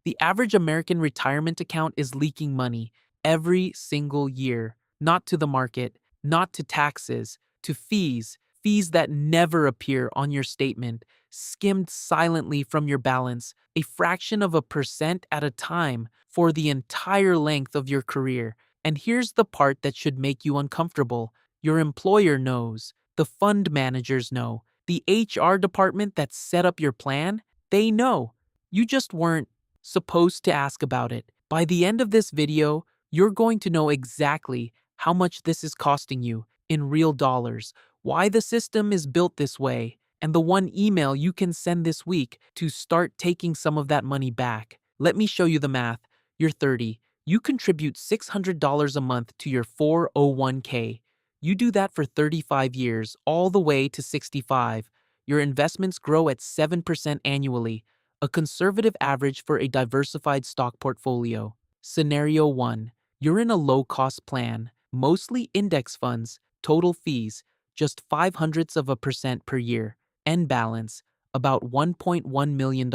The average American retirement account is leaking money every single year, not to the market, not to taxes, to fees that never appear on your statement, skimmed silently from your balance, a fraction of a percent at a time for the entire length of your career. And here's the part that should make you uncomfortable. Your employer knows, the fund managers know, the HR department that set up your plan, they know. You just weren't supposed to ask about it. By the end of this video, you're going to know exactly how much this is costing you in real dollars, why the system is built this way, and the one email you can send this week to start taking some of that money back. Let me show you the math. You're 30. You contribute $600 a month to your 401k. You do that for 35 years, all the way to 65. Your investments grow at 7% annually, a conservative average for a diversified stock portfolio. Scenario 1. You're in a low-cost plan, mostly index funds, total fees, just 0.05% per year. End balance, about $1.1 million.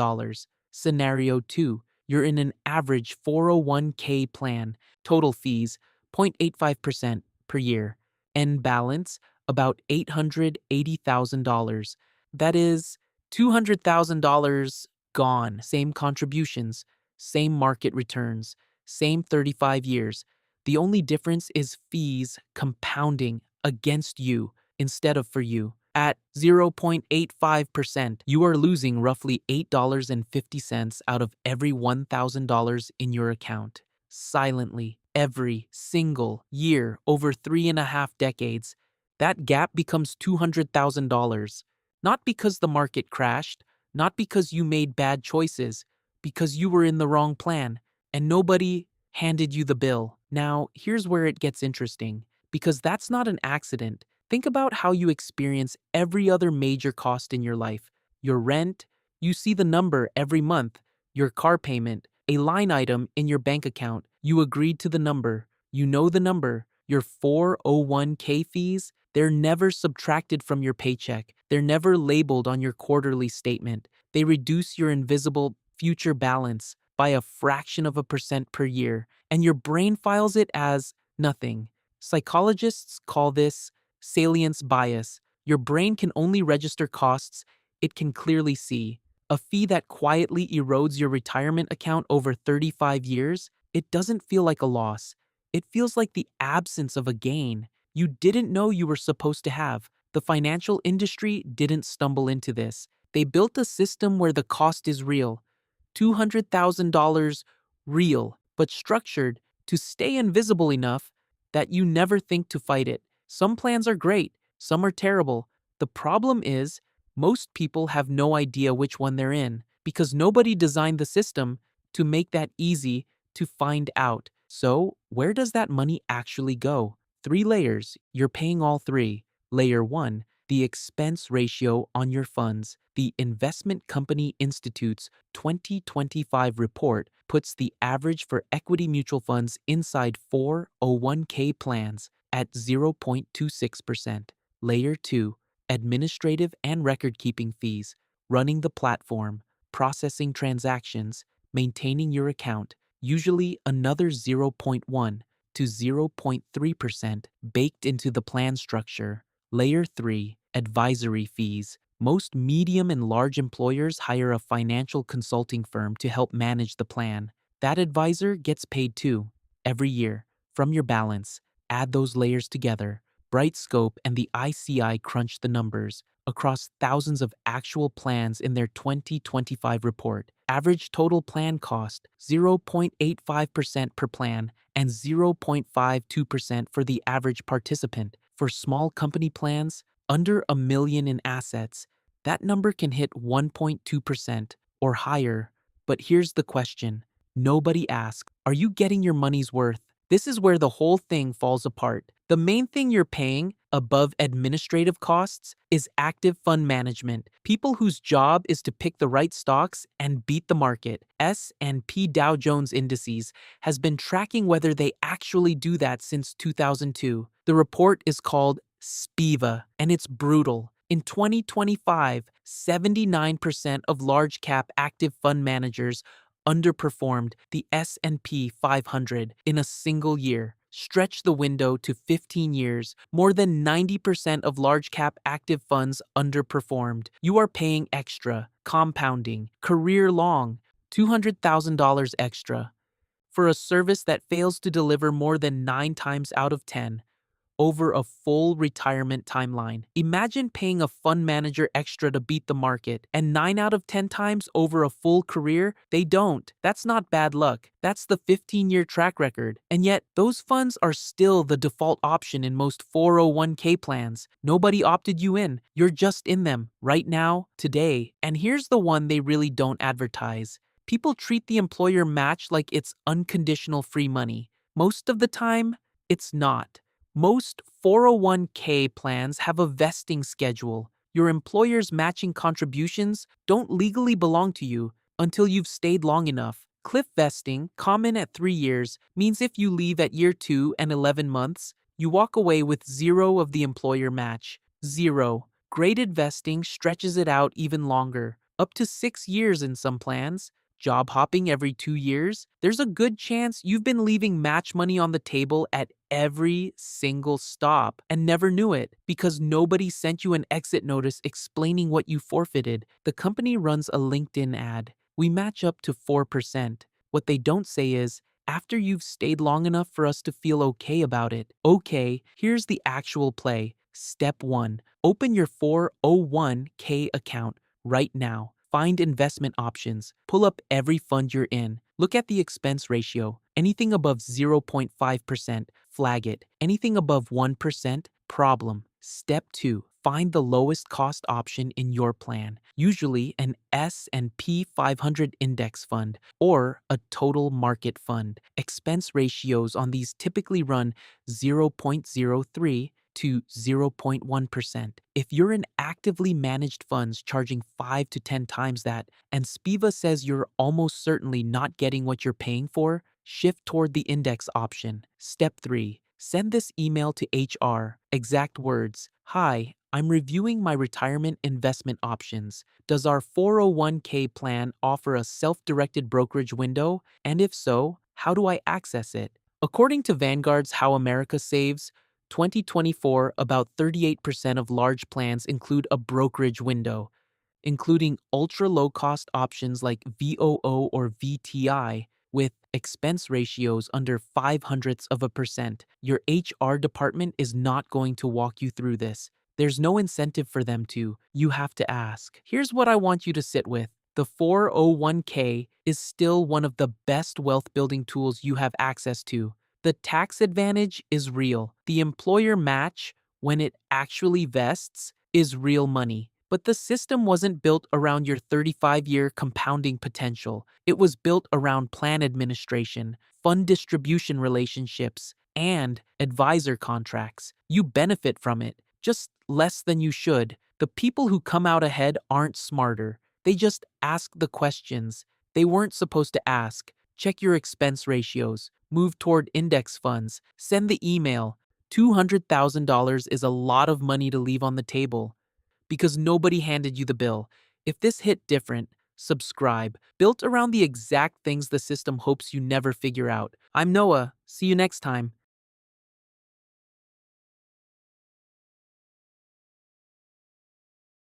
Scenario 2. You're in an average 401k plan, total fees, 0.85% per year. End balance, about $880,000. That is $200,000 gone. Same contributions, same market returns, same 35 years. The only difference is fees compounding against you instead of for you. At 0.85%, you are losing roughly $8.50 out of every $1,000 in your account. Silently, every single year over 3.5 decades, that gap becomes $200,000. Not because the market crashed, not because you made bad choices, because you were in the wrong plan, and nobody handed you the bill. Now, here's where it gets interesting, because that's not an accident. Think about how you experience every other major cost in your life. Your rent, you see the number every month. Your car payment, a line item in your bank account. You agreed to the number. You know the number. Your 401k fees, they're never subtracted from your paycheck. They're never labeled on your quarterly statement. They reduce your invisible future balance by a fraction of a percent per year, and your brain files it as nothing. Psychologists call this salience bias. Your brain can only register costs it can clearly see. A fee that quietly erodes your retirement account over 35 years, it doesn't feel like a loss. It feels like the absence of a gain you didn't know you were supposed to have. The financial industry didn't stumble into this. They built a system where the cost is real. $200,000 real, but structured to stay invisible enough that you never think to fight it. Some plans are great, some are terrible. The problem is, most people have no idea which one they're in, because nobody designed the system to make that easy to find out. So, where does that money actually go? 3 layers, you're paying all 3. Layer 1, the expense ratio on your funds. The Investment Company Institute's 2025 report puts the average for equity mutual funds inside 401k plans at 0.26%. Layer 2, administrative and record-keeping fees, running the platform, processing transactions, maintaining your account, usually another 0.1 to 0.3% baked into the plan structure. Layer 3, advisory fees. Most medium and large employers hire a financial consulting firm to help manage the plan. That advisor gets paid too, every year, from your balance. Add those layers together. BrightScope and the ICI crunched the numbers across thousands of actual plans in their 2025 report. Average total plan cost 0.85% per plan and 0.52% for the average participant. For small company plans, under $1 million in assets, that number can hit 1.2% or higher. But here's the question. Nobody asks, are you getting your money's worth? This is where the whole thing falls apart. The main thing you're paying, above administrative costs, is active fund management. People whose job is to pick the right stocks and beat the market. S&P Dow Jones Indices has been tracking whether they actually do that since 2002. The report is called SPIVA, and it's brutal. In 2025, 79% of large-cap active fund managers underperformed the S&P 500 in a single year. Stretch the window to 15 years. More than 90% of large-cap active funds underperformed. You are paying extra, compounding, career-long, $200,000 extra for a service that fails to deliver more than 9 times out of 10 over a full retirement timeline. Imagine paying a fund manager extra to beat the market, and 9 out of 10 times over a full career, they don't. That's not bad luck. That's the 15-year track record. And yet, those funds are still the default option in most 401k plans. Nobody opted you in. You're just in them right now, today. And here's the one they really don't advertise. People treat the employer match like it's unconditional free money. Most of the time, it's not. Most 401k plans have a vesting schedule. Your employer's matching contributions don't legally belong to you until you've stayed long enough. Cliff vesting, common at 3 years, means if you leave at year 2 and 11 months, you walk away with 0 of the employer match. 0. Graded vesting stretches it out even longer, up to 6 years in some plans. Job hopping every 2 years, there's a good chance you've been leaving match money on the table at every single stop and never knew it because nobody sent you an exit notice explaining what you forfeited. The company runs a LinkedIn ad. We match up to 4%. What they don't say is, after you've stayed long enough for us to feel okay about it. Okay, here's the actual play. Step 1. Open your 401k account right now. Find investment options. Pull up every fund you're in. Look at the expense ratio. Anything above 0.5%, flag it. Anything above 1%, problem. Step 2. Find the lowest cost option in your plan, usually an S&P 500 index fund or a total market fund. Expense ratios on these typically run 0.03 to 0.1%. If you're in actively managed funds charging 5 to 10 times that, and SPIVA says you're almost certainly not getting what you're paying for, shift toward the index option. Step 3. Send this email to HR. Exact words. Hi, I'm reviewing my retirement investment options. Does our 401k plan offer a self-directed brokerage window? And if so, how do I access it? According to Vanguard's How America Saves, 2024, about 38% of large plans include a brokerage window, including ultra-low-cost options like VOO or VTI with expense ratios under 0.05%. Your HR department is not going to walk you through this. There's no incentive for them to. You have to ask. Here's what I want you to sit with. The 401k is still one of the best wealth-building tools you have access to. The tax advantage is real. The employer match, when it actually vests, is real money. But the system wasn't built around your 35-year compounding potential. It was built around plan administration, fund distribution relationships, and advisor contracts. You benefit from it, just less than you should. The people who come out ahead aren't smarter. They just ask the questions they weren't supposed to ask. Check your expense ratios. Move toward index funds. Send the email. $200,000 is a lot of money to leave on the table because nobody handed you the bill. If this hit different, subscribe. Built around the exact things the system hopes you never figure out. I'm Noah. See you next time.